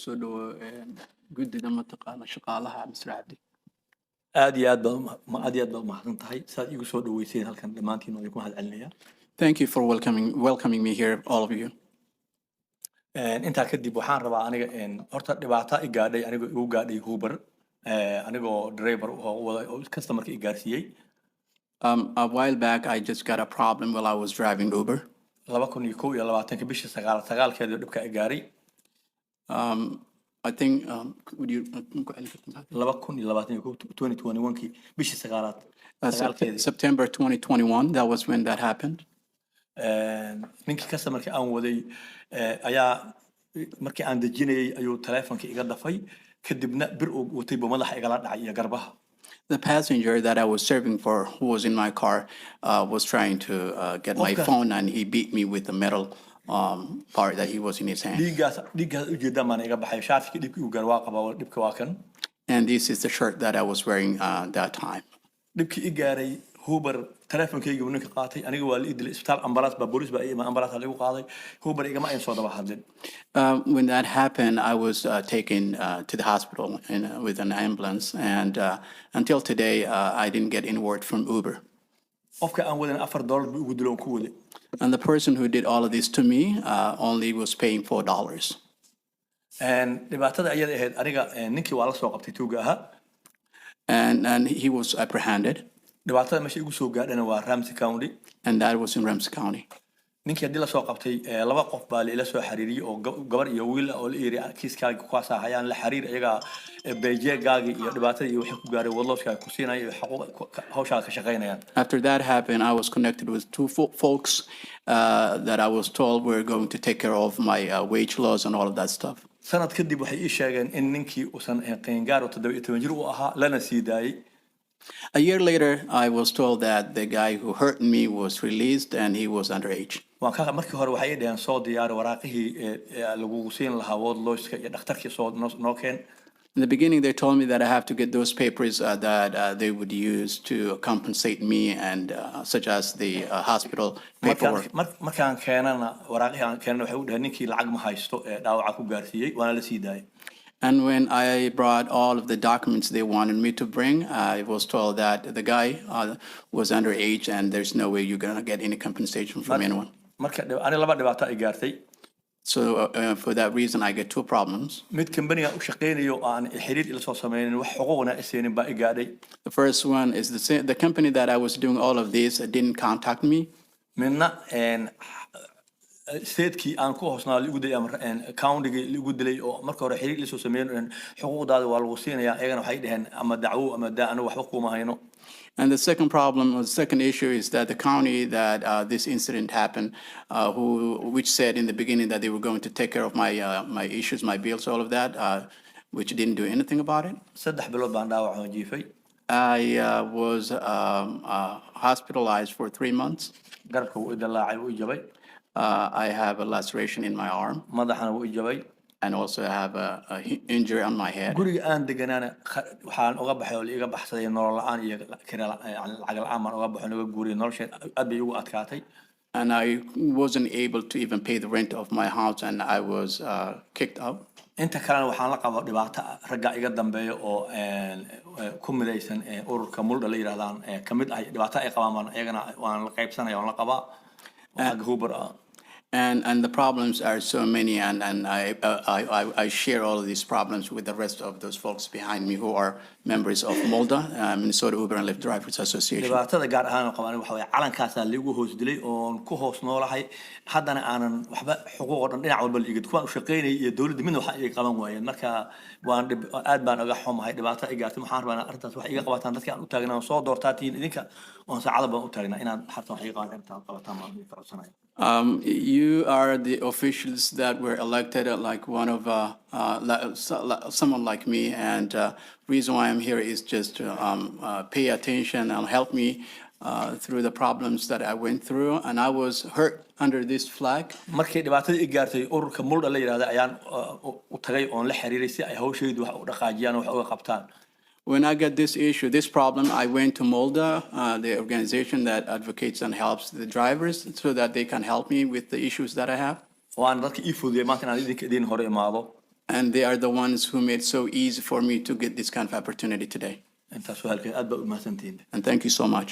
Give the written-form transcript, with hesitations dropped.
soo dhawo guddida mataqaana shaqaalaha Mr. Cabdi. aad iyo aad baad umahadsan tahay saad igu soo dhaweyseen halkan dhammaantiin oo ku mahadcelinayaa. Thank you for welcoming me here, all of you. Intaa kadib waxaan rabaa aniga horta dhibaato i gaadhay anigoo igu gaadhay Uber anigoo driver oo wada oo customer-ka i gaarsiiyey. A while back, I just got a problem while I was driving Uber. 2021 bishii sagaalkeedii dhibka i gaaray. I think, would you 2021 bishii sagaalkeedii. September 2021, that was when that happened. Ninkii customer-ka aan waday ayaa markii aan dejinayay ayuu telefoonka iga dafay kadibna bir uu watay buu madaxa igala dhacay iyo garbaha. The passenger that I was serving for, who was in my car, was trying to get my phone, and he beat me with the metal part that he was in his hand. dhiiggaas ujeedaan baan iga baxay shaafkii dhibkii uu gaar waa qabaa dhibka waa kan. And this is the shirt that I was wearing that time. dhibkii i gaaray Uber telefonkayga uu ninka qaatay aniga waa la idilay isbitaal ambulance baa booliis baa ima ambulance lagu qaaday Uber igama ayn soo daba hadlin. When that happened, I was taken to the hospital with an ambulance, and until today, I didn't get any word from Uber. qofka aan wadan $4 buu ugu diloon ku waday. And the person who did all of this to me only was paying $4. dhibaatada ayada ahayd aniga ninkii waa la soo qabtay tuuga ahaa. And he was apprehended. dhibaatada meesha igu soo gaadhana waa Ramsey County. And that was in Ramsey County. ninkii hadii la soo qabtay laba qof baa la ila soo xiriiriyay oo gabar iyo wiil oo la yiri kiiskaaga ku hayaan la xiriir iyaga beejeegaaga iyo dhibaatada iyo wixii ku gaaray wadlooska ku siinay xaquuq hawsha ka shaqeynayaan. After that happened, I was connected with two folks that I was told were going to take care of my wage laws and all of that stuff. sanad kadib waxay ii sheegeen in ninkii uusan qeyngaar oo 17 jir u ahaa lana sii daayay. A year later, I was told that the guy who hurt me was released and he was underage. waan ka markii hore waxay dhaheen soo diyaar waraaqihii lagu siin lahaa wadlooska iyo dhakhtarkii soo noo keen. In the beginning, they told me that I have to get those papers that they would use to compensate me, and such as the hospital paperwork. markaan keenana waraaqihii aan keenana waxay u dhaheen ninkii lacag ma haysto dhaawaca ku gaarsiiyey waana la sii daayay. And when I brought all of the documents they wanted me to bring, I was told that the guy was underage and there's no way you're going to get any compensation from anyone. marka ani laba dhibaato ay gaartay. So for that reason, I get two problems. mid company-ga u shaqeynayo aan xiriir ila soo sameeyeen wax xuquuqna iseenin baa i gaadhay. The first one is the company that I was doing all of this didn't contact me. midna statekii aan ku hoosnaa lagu dilay ama county-ga lagu dilay oo marka hore xiriir la soo sameeyeen xuquuqdaada waa lagu siinayaa ayagana waxay dhaheen ama dacwo ama anu waxba kuma hayno. And the second problem, or the second issue, is that the county that this incident happened, which said in the beginning that they were going to take care of my issues, my bills, all of that, which didn't do anything about it. 3 bilood baan dhaawac oo jiifay. I was hospitalized for 3 months. garabka wuu idalaacay wuu jabay. I have a laceration in my arm. madaxana wuu jabay. And also I have a injury on my head. guriga aan deganaana waxaan uga baxay oo iga baxsaday nolol la'aan iyo lacag la'aan baan uga baxay naga guuriyay nolosha aad bay ugu adkaatay. And I wasn't able to even pay the rent of my house, and I was kicked out. inta kalena waxaan la qabaa dhibaato ragga iga dambeeya oo ku midaysan ururka mulda la yiraahdaan kamid ah dhibaato ay qabaan ayagana waan la qaybsanaya waan la qabaa waxa Uber ah. And the problems are so many, and I share all of these problems with the rest of those folks behind me who are members of MOLDA, Minnesota Uber and Lyft Drivers Association. dhibaatada gaar ahaan qabaan waxa way calankaasa lagu hoos dilay oo ku hoos noolahay haddana aanan waxba xuquuq oo dhan dhinac walba la igid kuwaan u shaqeynay iyo dawladda midna waxa ay qaban waayeen marka waan aad baan uga xumahay dhibaato ay gaartay waxaan rabaa arrintaas wax iga qabataan dadka aan u taagnaa soo doortaatiin idinka oo saacada baan u taagnaa inaad xarta wax iga qabataan ma farsanay. You are the officials that were elected like one of someone like me, and reason why I'm here is just to pay attention and help me through the problems that I went through, and I was hurt under this flag. markii dhibaatada i gaartay ururka mulda la yiraahdo ayaan u tagay oo la xiriiray si ay hawsheedu wax u dhaqaajiyaan wax uga qabtaan. When I got this problem, I went to MOLDA, the organization that advocates and helps the drivers so that they can help me with the issues that I have. waan dadka ii fududey maanta inaan idin hore imaado. And they are the ones who made it so easy for me to get this kind of opportunity today. intaas waa halkay aad baa u mahadsantihiin And thank you so much.